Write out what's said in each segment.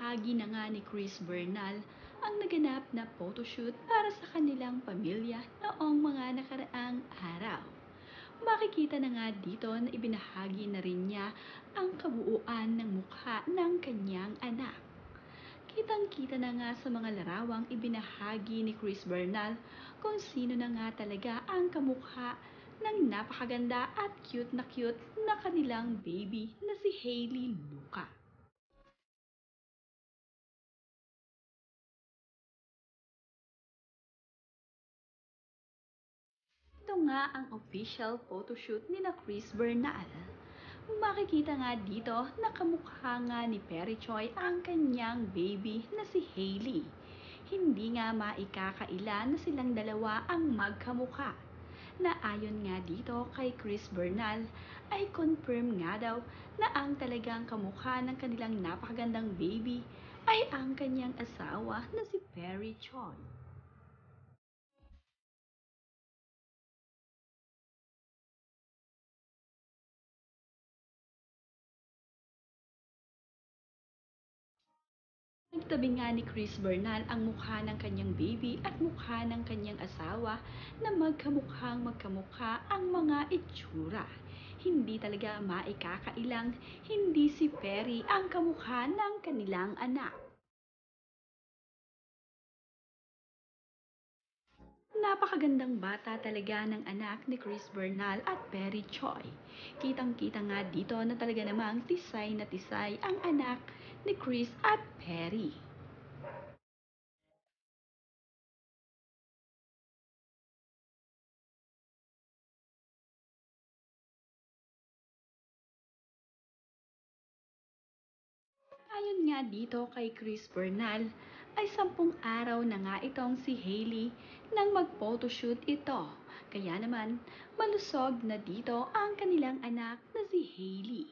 Ibinahagi na nga ni Chris Bernal ang naganap na photoshoot para sa kanilang pamilya noong mga nakaraang araw. Makikita na nga dito na ibinahagi na rin niya ang kabuuan ng mukha ng kanyang anak. Kitang-kita na nga sa mga larawang ibinahagi ni Chris Bernal kung sino na nga talaga ang kamukha ng napakaganda at cute na kanilang baby na si Hailey Luca. Ito nga ang official photoshoot ni na Chris Bernal. Makikita nga dito na kamukha nga ni Perry Choi ang kanyang baby na si Hailey. Hindi nga maikakaila na silang dalawa ang magkamukha. Na ayon nga dito kay Chris Bernal ay confirm nga daw na ang talagang kamukha ng kanilang napakagandang baby ay ang kanyang asawa na si Perry Choi. Nagtabi nga ni Chris Bernal ang mukha ng kanyang baby at mukha ng kanyang asawa na magkamukhang magkamukha ang mga itsura. Hindi talaga maikakailang hindi si Perry ang kamukha ng kanilang anak. Napakagandang bata talaga ng anak ni Chris Bernal at Perry Choi. Kitang-kita nga dito na talaga namang tisay na tisay ang anak ni Chris at Perry. Ayon nga dito kay Chris Bernal, ay 10 araw na nga itong si Hailey nang mag-photoshoot ito. Kaya naman, malusog na dito ang kanilang anak na si Hailey.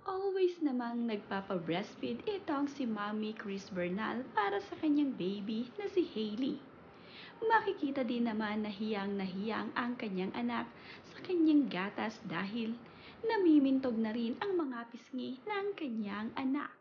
Always namang nagpapa-breastfeed itong si Mommy Chris Bernal para sa kanyang baby na si Hailey. Makikita din naman na hiyang ang kanyang anak sa kanyang gatas dahil namimintog na rin ang mga pisngi ng kanyang anak.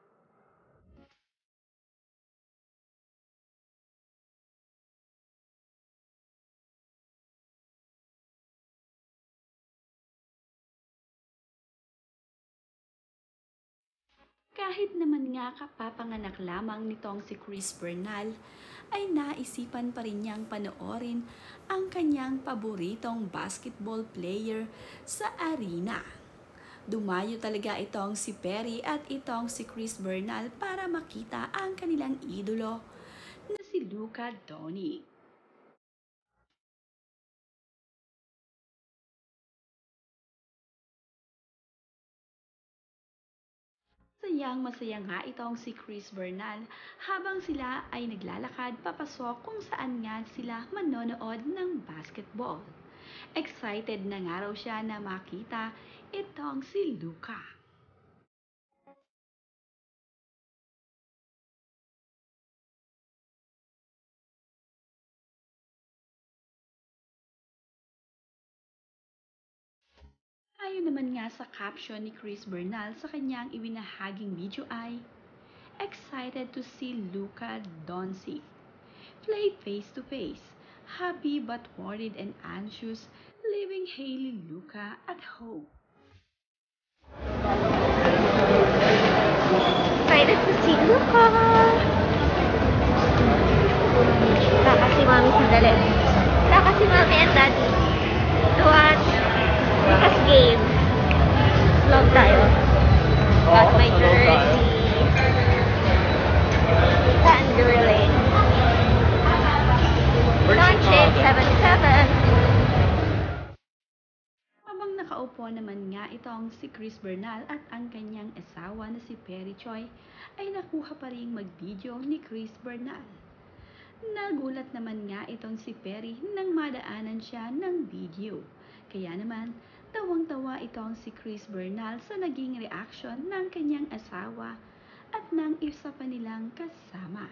Kahit naman nga kapapanganak lamang nitong si Chris Bernal, ay naisipan pa rin niyang panoorin ang kanyang paboritong basketball player sa arena. Dumayo talaga itong si Perry at itong si Chris Bernal para makita ang kanilang idolo na si Luka Doncic. Masaya nga itong si Chris Bernal habang sila ay naglalakad papasok kung saan nga sila manonood ng basketball. Excited na nga raw siya na makita itong si Luka. Ayon naman nga sa caption ni Chris Bernal sa kanyang ibinahaging video ay, excited to see Luka Doncic play face to face, happy but worried and anxious, leaving Hailey Luka at home. Excited to see Luka! Kaka si Mami sandali. Kaka si Mami and Daddy to watch Luka's game. Vlog tayo. Got my jersey. Fangirling. Launching 77. Habang nakaupo naman nga itong si Chris Bernal at ang kanyang asawa na si Perry Choi, ay nakuha pa rin mag-video ni Chris Bernal. Nagulat naman nga itong si Perry nang madaanan siya ng video. Kaya naman, tawang-tawa itong si Chris Bernal sa naging reaksyon ng kanyang asawa at ng isa pa nilang kasama.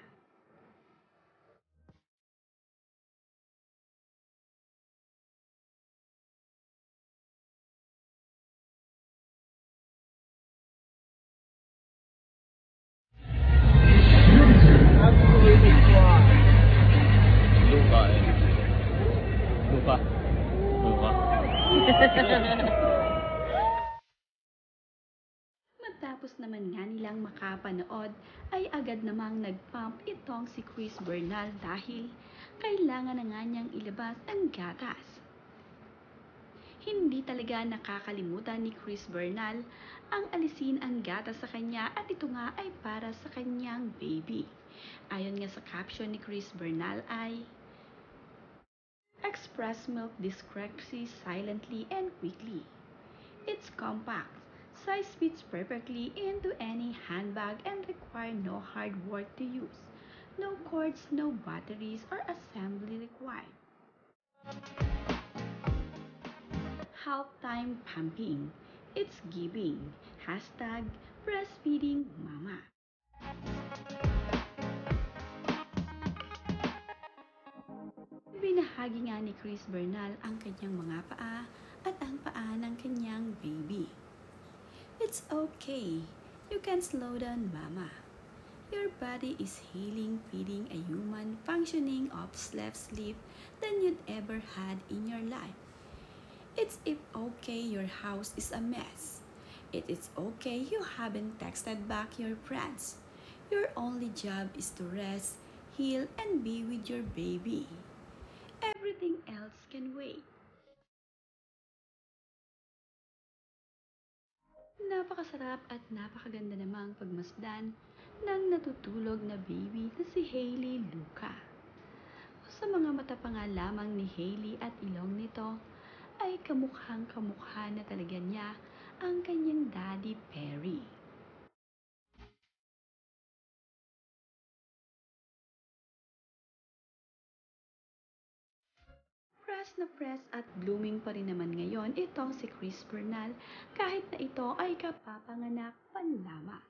Luka eh. Luka. Luka. Matapos naman nga nilang makapanood, ay agad namang nagpump itong si Chris Bernal dahil kailangan na nga niyang ilabas ang gatas. Hindi talaga nakakalimutan ni Chris Bernal ang alisin ang gatas sa kanya at ito nga ay para sa kanyang baby. Ayon nga sa caption ni Chris Bernal ay, "Express milk discrepancy silently and quickly. It's compact, size fits perfectly into any handbag and require no hard work to use. No cords, no batteries or assembly required." Halftime pumping. It's giving. Hashtag breastfeeding mama. Binahagi nga ni Chris Bernal ang kanyang mga paa at ang paa ng kanyang baby. "It's okay. You can slow down, mama. Your body is healing, feeding a human functioning of less sleep than you'd ever had in your life. It's if okay your house is a mess. It is okay you haven't texted back your friends. Your only job is to rest, heal, and be with your baby. Everything else can wait." Napakasarap at napakaganda namang pagmasdan ng natutulog na baby na si Hailey Luca. Sa mga mata pa nga lamang ni Hailey at ilong nito, ay kamukhang kamukha na talaga niya ang kanyang daddy Perry. Press na press at blooming pa rin naman ngayon itong si Chris Bernal kahit na ito ay kapapanganak pa lamang.